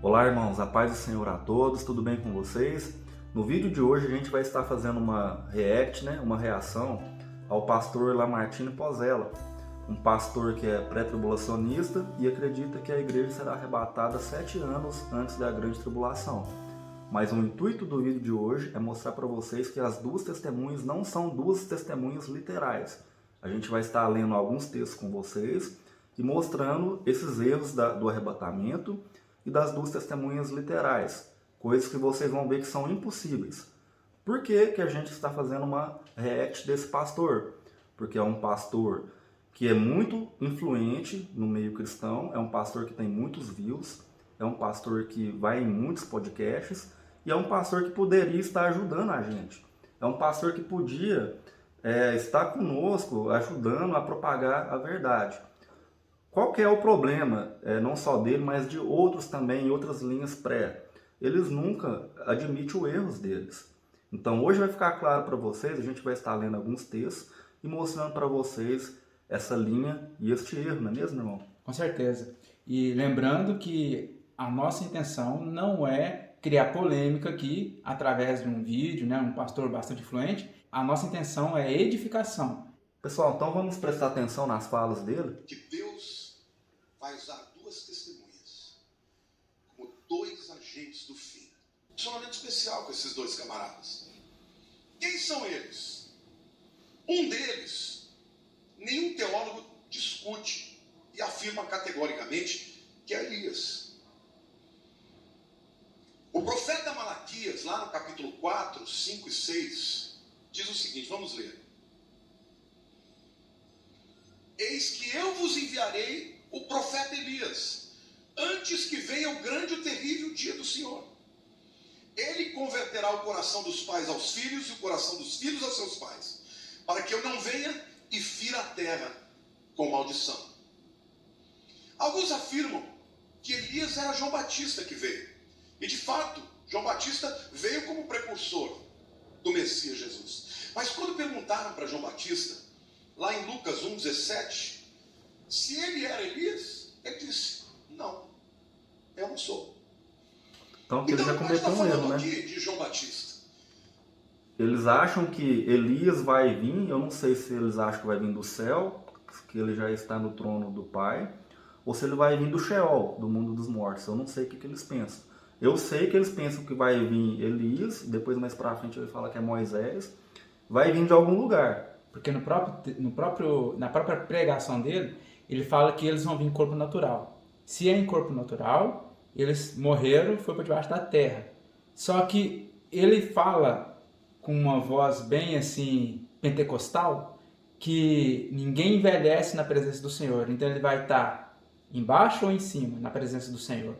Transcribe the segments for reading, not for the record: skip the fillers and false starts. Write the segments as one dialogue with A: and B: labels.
A: Olá, irmãos, a paz do Senhor a todos, tudo bem com vocês? No vídeo de hoje a gente vai estar fazendo uma uma reação ao pastor Lamartine Pozzella, um pastor que é pré-tribulacionista e acredita que a igreja será arrebatada 7 anos antes da grande tribulação. Mas o intuito do vídeo de hoje é mostrar para vocês que as duas testemunhas não são duas testemunhas literais. A gente vai estar lendo alguns textos com vocês e mostrando esses erros do arrebatamento e das duas testemunhas literais, coisas que vocês vão ver que são impossíveis. Por que a gente está fazendo uma react desse pastor? Porque é um pastor que é muito influente no meio cristão, é um pastor que tem muitos views, é um pastor que vai em muitos podcasts e é um pastor que poderia estar ajudando a gente. É um pastor que podia estar conosco, ajudando a propagar a verdade. Qual que é o problema, não só dele, mas de outros também, em outras linhas pré? Eles nunca admitem os erros deles. Então hoje vai ficar claro para vocês, a gente vai estar lendo alguns textos e mostrando para vocês essa linha e este erro, não é mesmo, irmão?
B: Com certeza. E lembrando que a nossa intenção não é criar polêmica aqui através de um vídeo, né, um pastor bastante influente. A nossa intenção é edificação.
A: Pessoal, então vamos prestar atenção nas falas dele.
C: Que Deus vai usar duas testemunhas como dois agentes do fim. Um relacionamento especial com esses dois camaradas. Quem são eles? Um deles, nenhum teólogo discute e afirma categoricamente que é Elias. O profeta Malaquias, lá no capítulo 4, 5 e 6, diz o seguinte, vamos ler. Eis que eu vos enviarei o profeta Elias, antes que venha o grande e o terrível dia do Senhor. Ele converterá o coração dos pais aos filhos e o coração dos filhos aos seus pais, para que eu não venha e fira a terra com maldição. Alguns afirmam que Elias era João Batista que veio. E de fato, João Batista veio como precursor do Messias Jesus. Mas quando perguntaram para João Batista, lá em Lucas 1,17, se ele era Elias, ele disse, não, eu não sou.
A: Então ele já cometeu um erro, né?
C: Aqui de João Batista.
A: Eles acham que Elias vai vir, eu não sei se eles acham que vai vir do céu, que ele já está no trono do Pai, ou se ele vai vir do Sheol, do mundo dos mortos. Eu não sei o que eles pensam. Eu sei que eles pensam que vai vir Elias, depois mais pra frente ele fala que é Moisés, vai vir de algum lugar.
B: Porque na própria pregação dele, ele fala que eles vão vir em corpo natural. Se é em corpo natural, eles morreram e foi para debaixo da terra. Só que ele fala com uma voz bem assim, pentecostal, que ninguém envelhece na presença do Senhor. Então ele vai estar embaixo ou em cima, na presença do Senhor.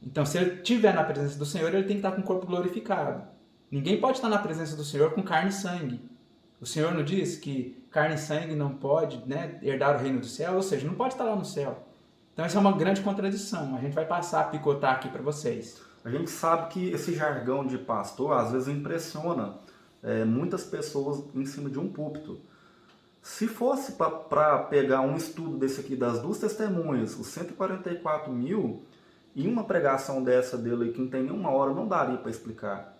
B: Então se ele estiver na presença do Senhor, ele tem que estar com o corpo glorificado. Ninguém pode estar na presença do Senhor com carne e sangue. O Senhor não diz que carne e sangue não pode, né, herdar o reino do céu, ou seja, não pode estar lá no céu. Então essa é uma grande contradição. A gente vai passar a picotar aqui para vocês.
A: A gente sabe que esse jargão de pastor às vezes impressiona muitas pessoas em cima de um púlpito. Se fosse para pegar um estudo desse aqui das duas testemunhas, os 144 mil, e uma pregação dessa dele que não tem nenhuma hora, não daria para explicar.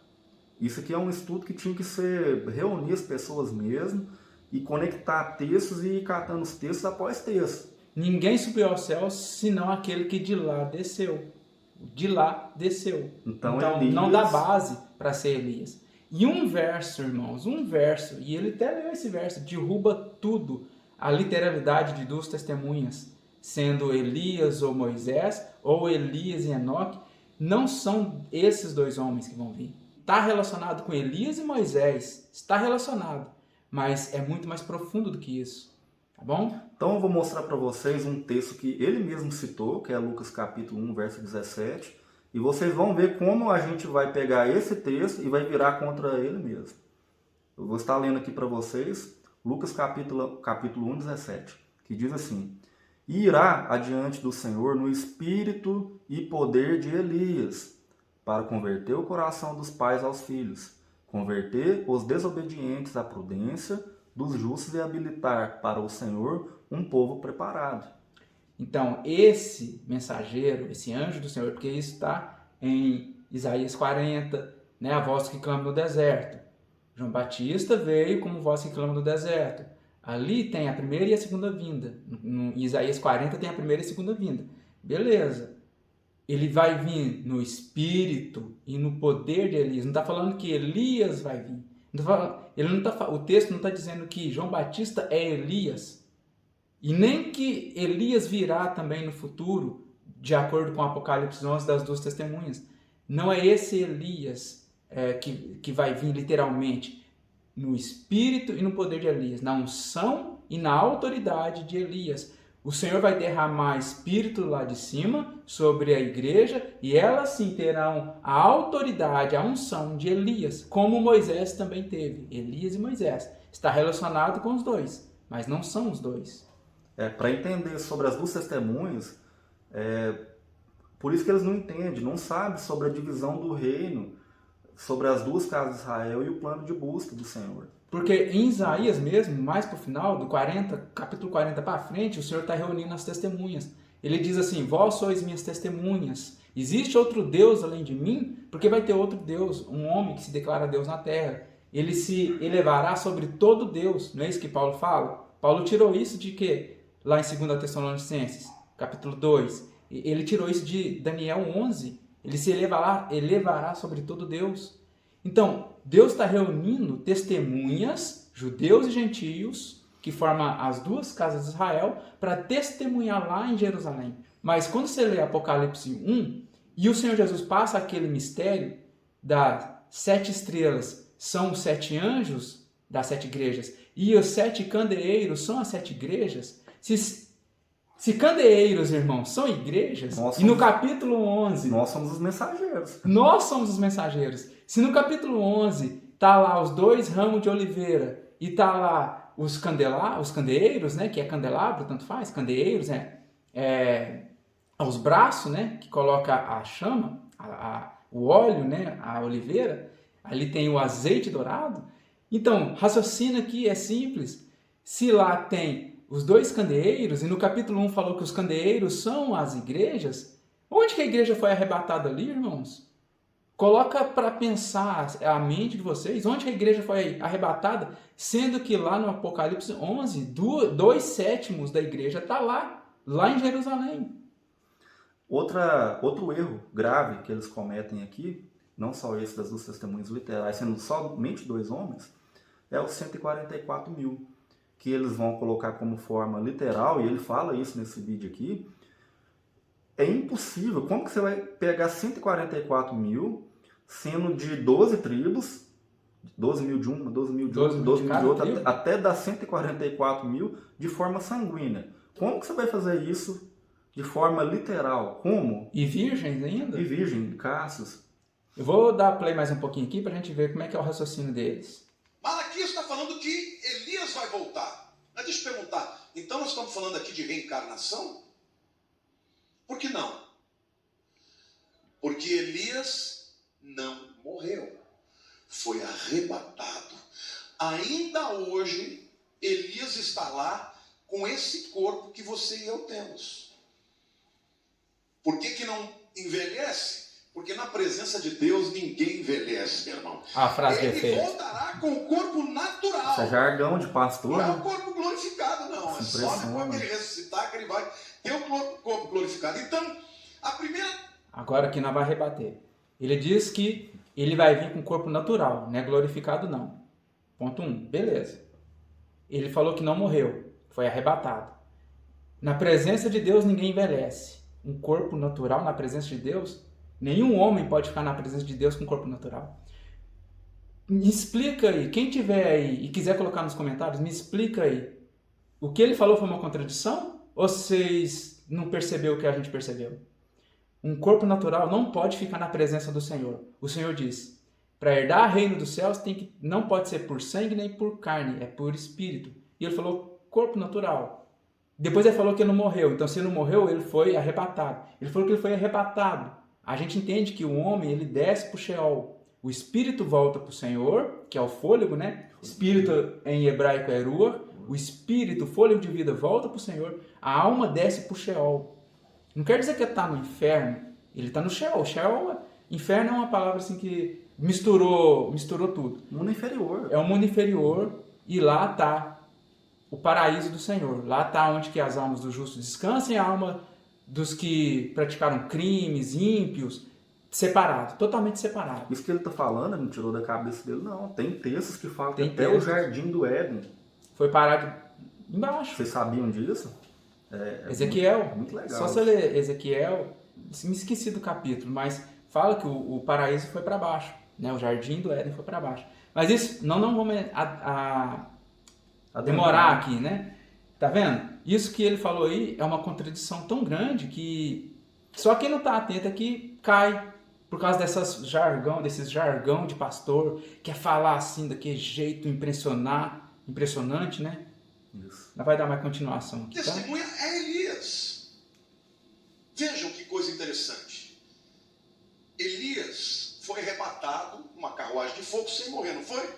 A: Isso aqui é um estudo que tinha que ser reunir as pessoas mesmo e conectar textos e ir catando os textos após texto.
B: Ninguém subiu ao céu senão aquele que de lá desceu. De lá desceu. Então Elias... não dá base para ser Elias. E um verso, irmãos, e ele até leu esse verso, derruba tudo, a literalidade de duas testemunhas, sendo Elias ou Moisés, ou Elias e Enoque, não são esses dois homens que vão vir. Está relacionado com Elias e Moisés, está relacionado, mas é muito mais profundo do que isso, tá bom?
A: Então eu vou mostrar para vocês um texto que ele mesmo citou, que é Lucas capítulo 1, verso 17, e vocês vão ver como a gente vai pegar esse texto e vai virar contra ele mesmo. Eu vou estar lendo aqui para vocês, Lucas capítulo 1, 17, que diz assim, e irá adiante do Senhor no espírito e poder de Elias, para converter o coração dos pais aos filhos, converter os desobedientes à prudência, dos justos e habilitar para o Senhor um povo preparado.
B: Então, esse mensageiro, esse anjo do Senhor, porque isso está em Isaías 40, né? A voz que clama no deserto. João Batista veio como voz que clama no deserto. Ali tem a primeira e a segunda vinda. Em Isaías 40 tem a primeira e a segunda vinda. Beleza. Ele vai vir no espírito e no poder de Elias. Não está falando que Elias vai vir. O texto não está dizendo que João Batista é Elias. E nem que Elias virá também no futuro, de acordo com Apocalipse 11 das duas testemunhas. Não é esse Elias que vai vir literalmente no espírito e no poder de Elias, na unção e na autoridade de Elias. O Senhor vai derramar espírito lá de cima sobre a igreja e elas sim terão a autoridade, a unção de Elias, como Moisés também teve. Elias e Moisés. Está relacionado com os dois, mas não são os dois.
A: Para entender sobre as duas testemunhas, por isso que eles não entendem, não sabem sobre a divisão do reino, sobre as duas casas de Israel e o plano de busca do Senhor.
B: Porque em Isaías mesmo, mais para o final, do capítulo 40 para frente, o Senhor está reunindo as testemunhas. Ele diz assim, vós sois minhas testemunhas. Existe outro Deus além de mim? Porque vai ter outro Deus, um homem que se declara Deus na terra. Ele se elevará sobre todo Deus. Não é isso que Paulo fala? Paulo tirou isso de quê? Lá em 2 Tessalonicenses, capítulo 2. Ele tirou isso de Daniel 11. Ele se elevará sobre todo Deus. Então, Deus está reunindo testemunhas, judeus e gentios, que formam as duas casas de Israel, para testemunhar lá em Jerusalém. Mas quando você lê Apocalipse 1, e o Senhor Jesus passa aquele mistério das 7 estrelas, são os 7 anjos das 7 igrejas, e os 7 candeeiros são as 7 igrejas, se candeeiros, irmãos, são igrejas, e no capítulo 11...
A: Nós somos os mensageiros.
B: Nós somos os mensageiros. Se no capítulo 11 está lá os 2 ramos de oliveira e está lá os candeeiros, né, que é candelabro, tanto faz, candeeiros, os braços, né, que coloca a chama, o óleo, né, a oliveira, ali tem o azeite dourado. Então, raciocina aqui, é simples. Se lá tem os 2 candeeiros, e no capítulo 1 falou que os candeeiros são as igrejas, onde que a igreja foi arrebatada ali, irmãos? Coloca para pensar a mente de vocês, onde que a igreja foi arrebatada, sendo que lá no Apocalipse 11, 2/7 da igreja está lá em Jerusalém.
A: Outro erro grave que eles cometem aqui, não só esse das duas testemunhas literais, sendo somente 2 homens, é os 144 mil, que eles vão colocar como forma literal, e ele fala isso nesse vídeo aqui. É impossível. Como que você vai pegar 144 mil, sendo de 12 tribos, 12 mil de uma, 12 mil de outra, 12 mil de outra, até dar 144 mil de forma sanguínea? Como que você vai fazer isso de forma literal? Como?
B: E virgens ainda?
A: E virgem, caços.
B: Eu vou dar play mais um pouquinho aqui para a gente ver como é que é o raciocínio deles.
C: Malaquias está falando que Elias vai voltar. Mas deixa eu perguntar, então nós estamos falando aqui de reencarnação? Por que não? Porque Elias não morreu. Foi arrebatado. Ainda hoje, Elias está lá com esse corpo que você e eu temos. Por que não envelhece? Porque na presença de Deus ninguém envelhece, meu irmão.
B: A frase de
C: Ele
B: efeito.
C: voltará com o corpo natural.
A: Isso é jargão de pastor.
C: Não é o corpo glorificado, não. É só depois que ele ressuscitar que ele vai ter o corpo glorificado. Então, a primeira...
B: Agora aqui nós vamos rebater. Ele diz que ele vai vir com o corpo natural, não é glorificado não. Ponto 1, beleza. Ele falou que não morreu, foi arrebatado. Na presença de Deus ninguém envelhece. Um corpo natural na presença de Deus, nenhum homem pode ficar na presença de Deus com corpo natural. Me explica aí, quem tiver aí e quiser colocar nos comentários, me explica aí. O que ele falou foi uma contradição? Ou vocês não perceberam o que a gente percebeu? Um corpo natural não pode ficar na presença do Senhor. O Senhor diz, para herdar o reino dos céus não pode ser por sangue nem por carne, é por espírito. E ele falou corpo natural. Depois ele falou que ele não morreu. Então se ele não morreu, ele foi arrebatado. Ele falou que ele foi arrebatado. A gente entende que o homem ele desce para o Sheol. O espírito volta para o Senhor, que é o fôlego, né? Espírito em hebraico é ruach. o espírito, o fôlego de vida volta para o Senhor, a alma desce para o Sheol. Não quer dizer que ele está no inferno, ele está no Sheol. Inferno é uma palavra assim que misturou tudo.
A: Mundo inferior.
B: É o mundo inferior e lá está o paraíso do Senhor. Lá está onde que as almas dos justos descansam e a alma dos que praticaram crimes, ímpios, separado, totalmente separado.
A: Isso que ele está falando, ele não tirou da cabeça dele, não. Tem textos que falam que
B: Tem
A: até
B: textos.
A: o jardim do Éden.
B: Foi parar embaixo.
A: Vocês sabiam disso?
B: Ezequiel.
A: Muito legal.
B: Só você ler Ezequiel, me esqueci do capítulo, mas fala que o paraíso foi para baixo, né? O jardim do Éden foi para baixo. Mas isso, não vamos demorar aqui, né? Tá vendo? Isso que ele falou aí é uma contradição tão grande que só quem não está atento aqui cai por causa desses jargão de pastor, quer falar assim, daquele jeito impressionante, né?
A: Isso.
B: Não vai dar mais continuação aqui, tá?
C: Testemunha é Elias. Vejam que coisa interessante. Elias foi arrebatado numa carruagem de fogo sem morrer, não foi?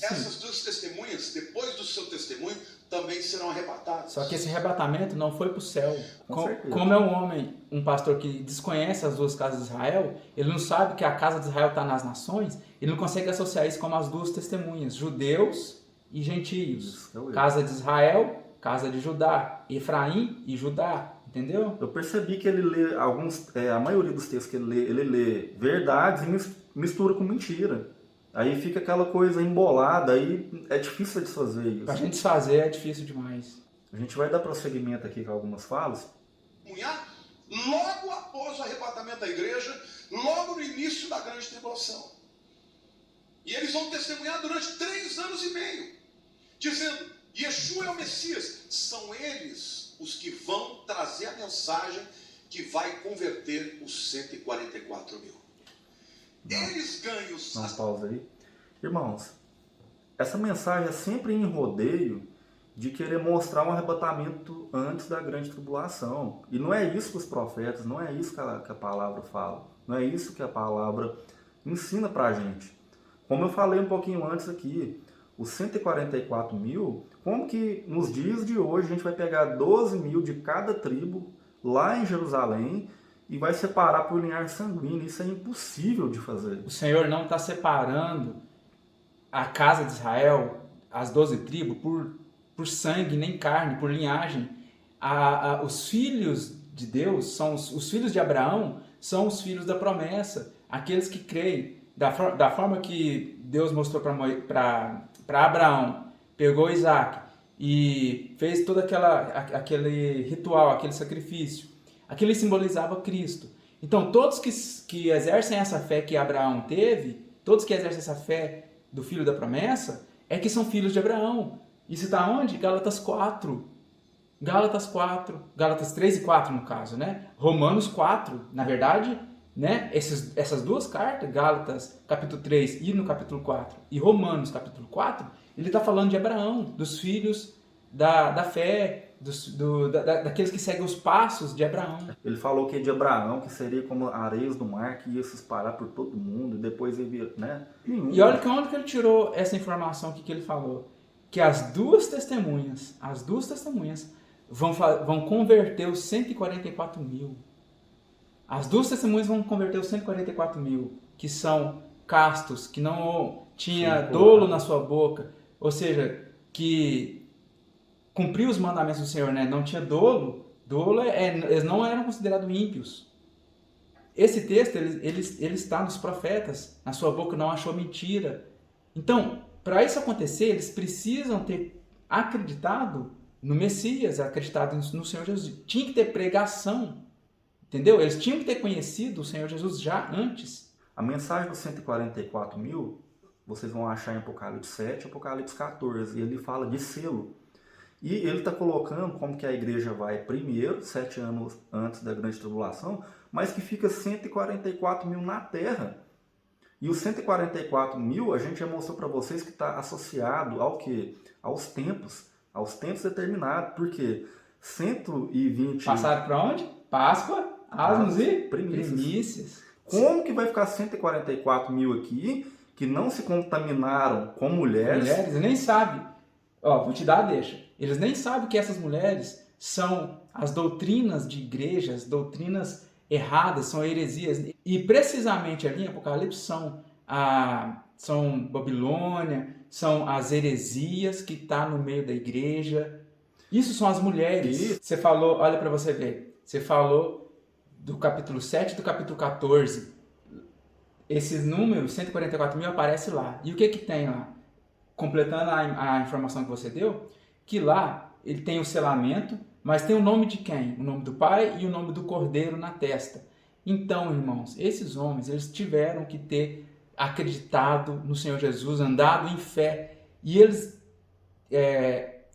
C: Essas duas testemunhas, depois do seu testemunho, também serão arrebatadas.
B: Só que esse arrebatamento não foi para o céu.
A: certeza.
B: Como é um pastor que desconhece as duas casas de Israel, ele não sabe que a casa de Israel está nas nações, ele não consegue associar isso como as duas testemunhas, judeus e gentios. Casa de Israel, casa de Judá, Efraim e Judá, entendeu?
A: Eu percebi que ele lê a maioria dos textos que ele lê verdades e mistura com mentira. Aí fica aquela coisa embolada, aí é difícil de desfazer isso.
B: Pra gente desfazer é difícil demais.
A: A gente vai dar prosseguimento aqui com algumas falas.
C: Logo após o arrebatamento da igreja, logo no início da grande tribulação. E eles vão testemunhar durante 3 anos e meio, dizendo, Yeshua é o Messias. São eles os que vão trazer a mensagem que vai converter os 144 mil. Eles ganham...
A: Uma pausa aí. Irmãos, essa mensagem é sempre em rodeio de querer mostrar um arrebatamento antes da grande tribulação. E não é isso que os profetas, não é isso que a palavra fala. Não é isso que a palavra ensina pra gente. Como eu falei um pouquinho antes aqui, os 144 mil, como que nos dias de hoje a gente vai pegar 12 mil de cada tribo lá em Jerusalém e vai separar por linhagem sanguínea? Isso é impossível de fazer.
B: O Senhor não está separando a casa de Israel, as 12 tribos, por sangue, nem carne, por linhagem. Os filhos de Deus, os filhos de Abraão, são os filhos da promessa, aqueles que creem. Da forma que Deus mostrou para Abraão, pegou Isaac e fez todo aquele ritual, aquele sacrifício. Aquilo simbolizava Cristo. Então, todos que exercem essa fé que Abraão teve, todos que exercem essa fé do filho da promessa, é que são filhos de Abraão. Isso está onde? Gálatas 4. Gálatas 3 e 4 no caso, né? Romanos 4, na verdade, né? Essas duas cartas, Gálatas capítulo 3 e no capítulo 4, e Romanos capítulo 4, ele está falando de Abraão, dos filhos da fé, daqueles que seguem os passos de Abraão.
A: Ele falou que de Abraão, que seria como areias do mar, que ia se espalhar por todo mundo, e depois ele via, né?
B: E olha que onde que ele tirou essa informação que ele falou. Que as duas testemunhas vão converter os 144 mil. As duas testemunhas vão converter os 144 mil, que são castos, que não tinha dolo na sua boca, ou seja, que cumpriu os mandamentos do Senhor, né? Não tinha dolo. Eles não eram considerados ímpios. Esse texto, ele está nos profetas. Na sua boca não achou mentira. Então, para isso acontecer, eles precisam ter acreditado no Messias, acreditado no Senhor Jesus. Tinha que ter pregação. Entendeu? Eles tinham que ter conhecido o Senhor Jesus já antes.
A: A mensagem dos 144 mil, vocês vão achar em Apocalipse 7 e Apocalipse 14. E ele fala de selo. E ele está colocando como que a igreja vai primeiro, 7 anos antes da grande tribulação, mas que fica 144 mil na terra. E os 144 mil, a gente já mostrou para vocês que está associado ao quê? Aos tempos determinados. Por quê? 120...
B: Passaram para onde? Páscoa, asmos e primícias.
A: Como que vai ficar 144 mil aqui, que não se contaminaram com mulheres?
B: Mulheres, nem sabe. Vou te dar a deixa. Eles nem sabem que essas mulheres são as doutrinas de igrejas, doutrinas erradas, são heresias. E precisamente ali em Apocalipse são Babilônia, são as heresias que estão no meio da igreja. Isso são as mulheres. Você falou, olha para você ver, você falou do capítulo 7 e do capítulo 14. Esses números, 144 mil, aparece lá. E o que tem lá? Completando a informação que você deu, que lá ele tem o selamento, mas tem o nome de quem? O nome do Pai e o nome do Cordeiro na testa. Então, irmãos, esses homens, eles tiveram que ter acreditado no Senhor Jesus, andado em fé. E eles,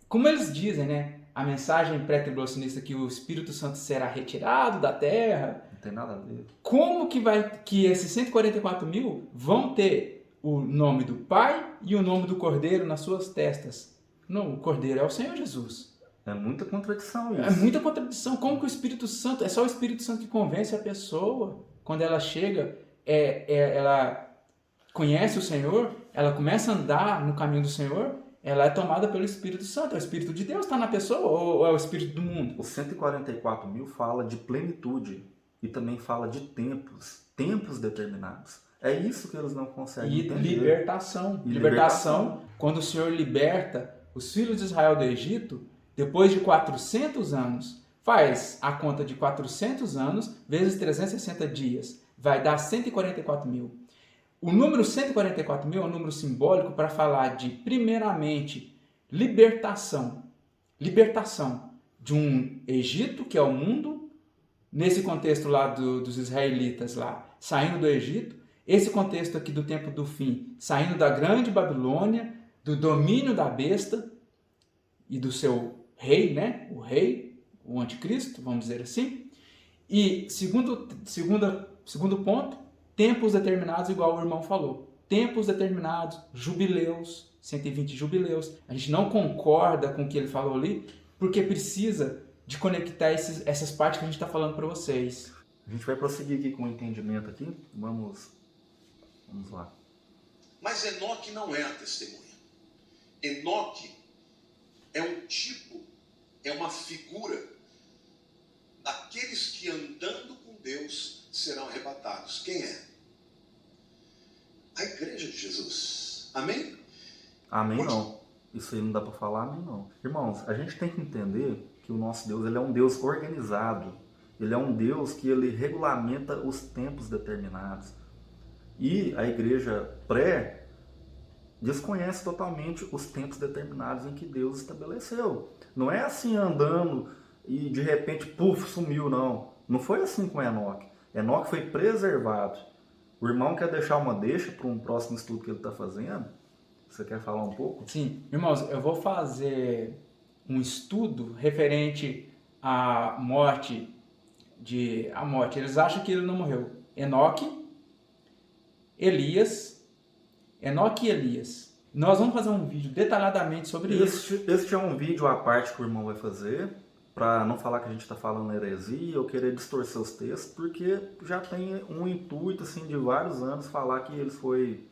B: como eles dizem, né? A mensagem pré-tribulacionista que o Espírito Santo será retirado da terra.
A: Não tem nada a ver.
B: Como que esses 144 mil vão ter o nome do Pai e o nome do Cordeiro nas suas testas? Não, o Cordeiro é o Senhor Jesus.
A: É muita contradição isso.
B: É muita contradição. Como que o Espírito Santo... É só o Espírito Santo que convence a pessoa. Quando ela chega, ela conhece o Senhor, ela começa a andar no caminho do Senhor, ela é tomada pelo Espírito Santo. O Espírito de Deus está na pessoa ou é o Espírito do mundo?
A: Os 144 mil fala de plenitude e também fala de tempos determinados. É isso que eles não conseguem entender.
B: Libertação. Libertação, quando o Senhor liberta os filhos de Israel do Egito, depois de 400 anos, faz a conta de 400 anos vezes 360 dias, vai dar 144 mil. O número 144 mil é um número simbólico para falar de, primeiramente, libertação. Libertação de um Egito, que é o mundo, nesse contexto lá dos israelitas lá, saindo do Egito, esse contexto aqui do tempo do fim, saindo da grande Babilônia, do domínio da besta e do seu rei, né? O rei, o anticristo, vamos dizer assim. E segundo ponto, tempos determinados, igual o irmão falou. Tempos determinados, jubileus, 120 jubileus. A gente não concorda com o que ele falou ali, porque precisa de conectar essas partes que a gente está falando para vocês.
A: A gente vai prosseguir aqui com o entendimento aqui. Vamos lá.
C: Mas Enoque não é a testemunha. Enoque é um tipo, é uma figura daqueles que andando com Deus serão arrebatados. Quem é? A igreja de Jesus. Amém?
A: Amém não. Isso aí não dá para falar amém não. Irmãos, a gente tem que entender que o nosso Deus, ele é um Deus organizado. Ele é um Deus que ele regulamenta os tempos determinados. E a igreja desconhece totalmente os tempos determinados em que Deus estabeleceu. Não é assim andando e de repente, puf, sumiu, não. Não foi assim com Enoque. Enoque foi preservado. O irmão quer deixar uma deixa para um próximo estudo que ele está fazendo? Você quer falar um pouco?
B: Sim, irmãos, eu vou fazer um estudo referente à morte. Eles acham que ele não morreu. Enoque e Elias. Nós vamos fazer um vídeo detalhadamente sobre isso.
A: Este é um vídeo à parte que o irmão vai fazer, para não falar que a gente está falando heresia ou querer distorcer os textos, porque já tem um intuito assim, de vários anos falar que eles foi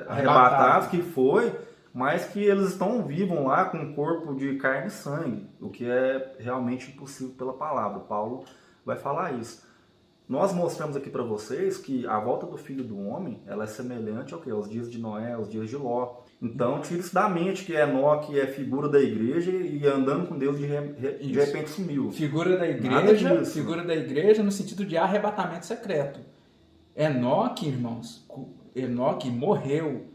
A: arrebatados, que foi, mas que eles estão vivos lá com um corpo de carne e sangue, o que é realmente impossível pela palavra. Paulo vai falar isso. Nós mostramos aqui para vocês que a volta do Filho do Homem, ela é semelhante ao quê? Aos dias de Noé, aos dias de Ló. Então, tira isso da mente que Enoque é figura da igreja e andando com Deus de repente sumiu.
B: Figura da igreja no sentido de arrebatamento secreto. Enoque, irmãos, Enoque morreu.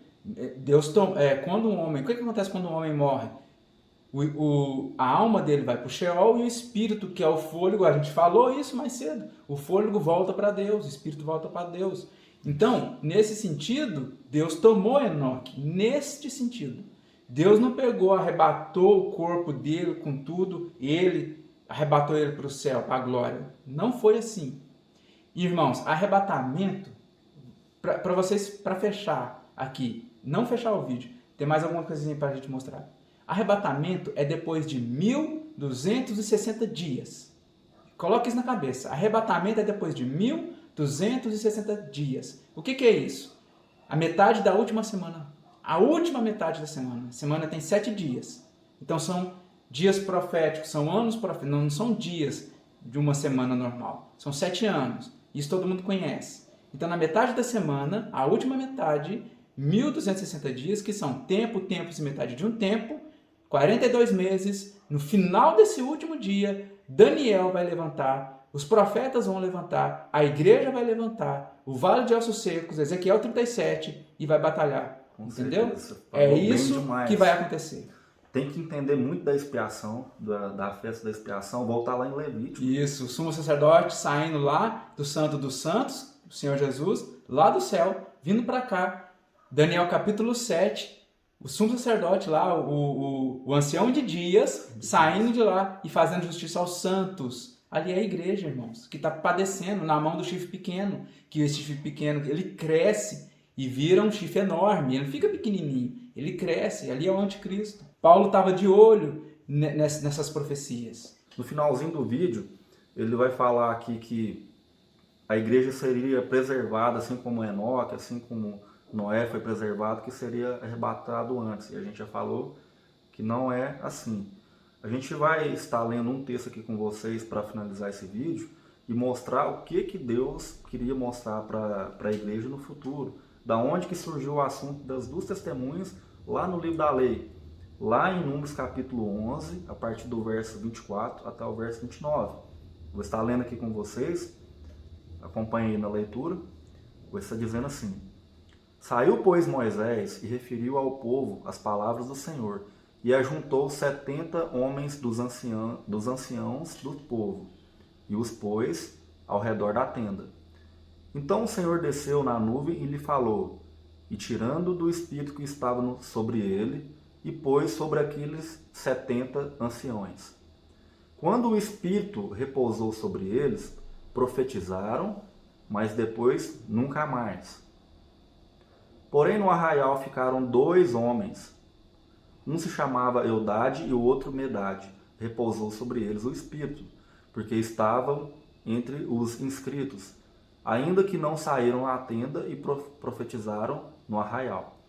B: Quando um homem, o que acontece quando um homem morre? A alma dele vai para o Sheol e o espírito, que é o fôlego, a gente falou isso mais cedo, o fôlego volta para Deus, o espírito volta para Deus. Então, nesse sentido, Deus tomou Enoque, neste sentido. Deus não pegou, arrebatou o corpo dele com tudo, arrebatou ele para o céu, para a glória. Não foi assim. Irmãos, arrebatamento, para fechar aqui, não fechar o vídeo, tem mais alguma coisinha para a gente mostrar. Arrebatamento é depois de 1260 dias. Coloque isso na cabeça. Arrebatamento é depois de 1260 dias. O que é isso? A metade da última semana a última metade da semana. A semana tem 7 dias. Então são dias proféticos, são anos proféticos, não são dias de uma semana normal. São 7 anos. Isso todo mundo conhece. Então na metade da semana, a última metade, 1260 dias, que são tempo, tempos e metade de um tempo, 42 meses. No final desse último dia, Daniel vai levantar, os profetas vão levantar, a igreja vai levantar, o vale de ossos secos, Ezequiel 37, e vai batalhar.
A: Com
B: entendeu?
A: certeza.
B: É isso que vai acontecer.
A: Tem que entender muito da expiação, da festa da expiação, voltar lá em Levítico.
B: Isso, o sumo sacerdote saindo lá do Santo dos Santos, o Senhor Jesus, lá do céu, vindo para cá. Daniel capítulo 7, o sumo sacerdote lá, o ancião de dias, saindo de lá e fazendo justiça aos santos. Ali é a igreja, irmãos, que está padecendo na mão do chifre pequeno, que esse chifre pequeno, ele cresce e vira um chifre enorme, ele fica pequenininho, ele cresce, ali é o anticristo. Paulo estava de olho nessas profecias.
A: No finalzinho do vídeo, ele vai falar aqui que a igreja seria preservada, assim como Enoque, assim como Noé foi preservado, que seria arrebatado antes. E a gente já falou que não é assim. A gente vai estar lendo um texto aqui com vocês para finalizar esse vídeo e mostrar o que Deus queria mostrar para a igreja no futuro. Da onde que surgiu o assunto das 2 testemunhas lá no livro da lei. Lá em Números capítulo 11, a partir do verso 24 até o verso 29. Vou estar lendo aqui com vocês, acompanhe aí na leitura. Vou estar dizendo assim: Saiu, pois, Moisés e referiu ao povo as palavras do Senhor, e ajuntou 70 homens dos anciãos do povo, e os pôs ao redor da tenda. Então o Senhor desceu na nuvem e lhe falou, e tirando do espírito que estava sobre ele, e pôs sobre aqueles 70 anciões. Quando o espírito repousou sobre eles, profetizaram, mas depois nunca mais. Porém no arraial ficaram 2 homens. Um se chamava Eudade e o outro Medade. Repousou sobre eles o espírito, porque estavam entre os inscritos, ainda que não saíram à tenda e profetizaram no arraial.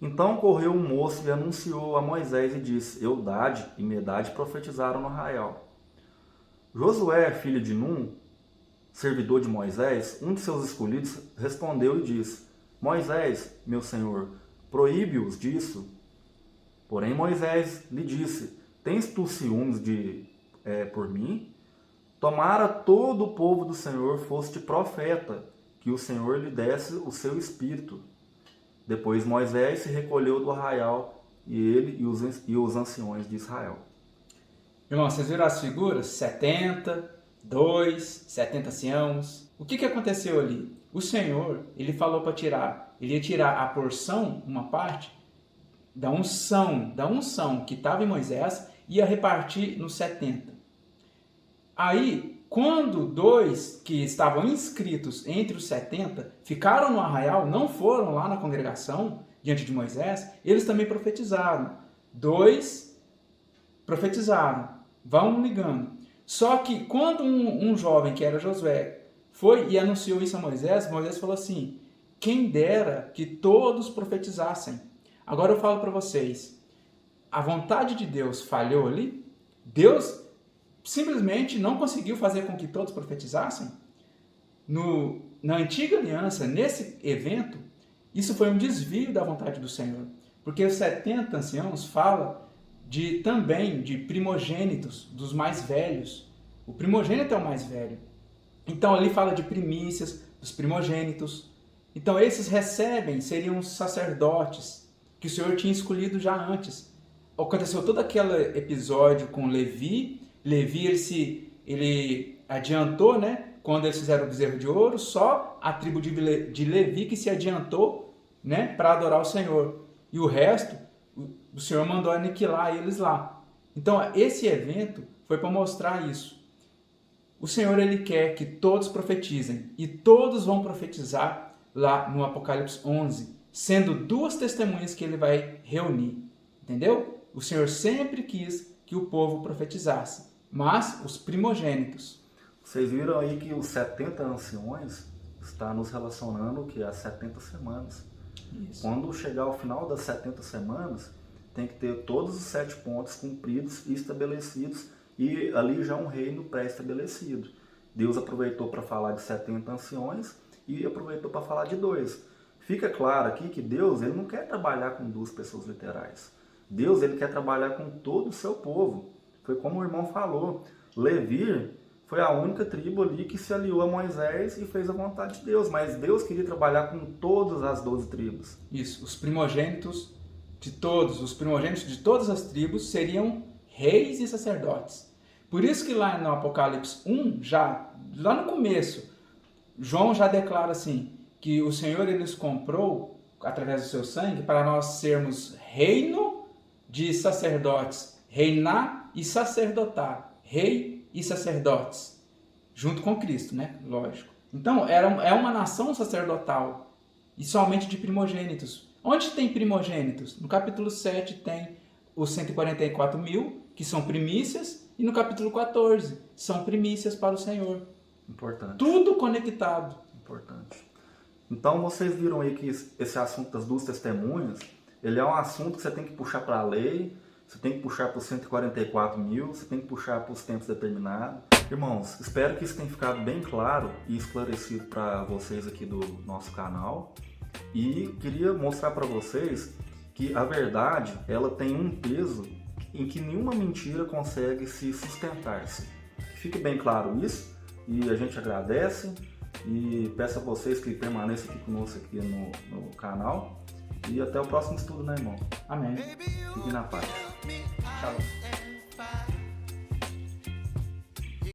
A: Então correu um moço e anunciou a Moisés e disse: Eudade e Medade profetizaram no arraial. Josué, filho de Num, servidor de Moisés, um de seus escolhidos, respondeu e disse: Moisés, meu senhor, proíbe-os disso. Porém Moisés lhe disse: Tens tu ciúmes por mim? Tomara todo o povo do Senhor fosse profeta, que o Senhor lhe desse o seu espírito. Depois Moisés se recolheu do arraial, e ele e os anciões de Israel.
B: Irmão, vocês viram as figuras? 70, 70 anciãos. O que aconteceu ali? O Senhor, ele falou para tirar, ele ia tirar a porção, uma parte, da unção que estava em Moisés, ia repartir nos 70. Aí, quando 2 que estavam inscritos entre os 70 ficaram no arraial, não foram lá na congregação, diante de Moisés, eles também profetizaram. 2 profetizaram, vão ligando. Só que quando um jovem, que era Josué, foi e anunciou isso a Moisés, Moisés falou assim: quem dera que todos profetizassem. Agora eu falo para vocês, a vontade de Deus falhou ali? Deus simplesmente não conseguiu fazer com que todos profetizassem? Na antiga aliança, nesse evento, isso foi um desvio da vontade do Senhor. Porque os 70 anciãos fala também de primogênitos, dos mais velhos. O primogênito é o mais velho. Então ali fala de primícias, dos primogênitos. Então esses seriam os sacerdotes que o Senhor tinha escolhido já antes. Aconteceu todo aquele episódio com Levi. Levi ele adiantou, né? Quando eles fizeram o bezerro de ouro, só a tribo de Levi que se adiantou, né, para adorar o Senhor. E o resto, o Senhor mandou aniquilar eles lá. Então esse evento foi para mostrar isso. O Senhor, ele quer que todos profetizem, e todos vão profetizar lá no Apocalipse 11, sendo 2 testemunhas que ele vai reunir, entendeu? O Senhor sempre quis que o povo profetizasse, mas os primogênitos.
A: Vocês viram aí que os 70 anciões está nos relacionando que as 70 semanas.
B: Isso.
A: Quando chegar ao final das 70 semanas, tem que ter todos os 7 pontos cumpridos e estabelecidos, e ali já um reino pré-estabelecido. Deus aproveitou para falar de 70 anciões e aproveitou para falar de 2. Fica claro aqui que Deus ele não quer trabalhar com 2 pessoas literais. Deus ele quer trabalhar com todo o seu povo. Foi como o irmão falou, Levi foi a única tribo ali que se aliou a Moisés e fez a vontade de Deus, mas Deus queria trabalhar com todas as 12 tribos.
B: Isso, os primogênitos de todas as tribos seriam reis e sacerdotes. Por isso que lá no Apocalipse 1, lá no começo, João já declara assim, que o Senhor ele nos comprou através do seu sangue para nós sermos reino de sacerdotes, reinar e sacerdotar, rei e sacerdotes, junto com Cristo, né? Lógico. Então, é uma nação sacerdotal e somente de primogênitos. Onde tem primogênitos? No capítulo 7 tem os 144 mil, que são primícias, e no capítulo 14 são primícias para o Senhor.
A: Importante.
B: Tudo conectado.
A: Importante. Então, vocês viram aí que esse assunto das 2 testemunhas, ele é um assunto que você tem que puxar para a lei, você tem que puxar para os 144 mil, você tem que puxar para os tempos determinados. Irmãos, espero que isso tenha ficado bem claro e esclarecido para vocês aqui do nosso canal. E queria mostrar para vocês que a verdade, ela tem um peso em que nenhuma mentira consegue se sustentar-se. Fique bem claro isso, e a gente agradece e peço a vocês que permaneçam aqui conosco aqui no canal. E até o próximo estudo, né, irmão?
B: Amém.
A: Fique na paz.
B: Tchau.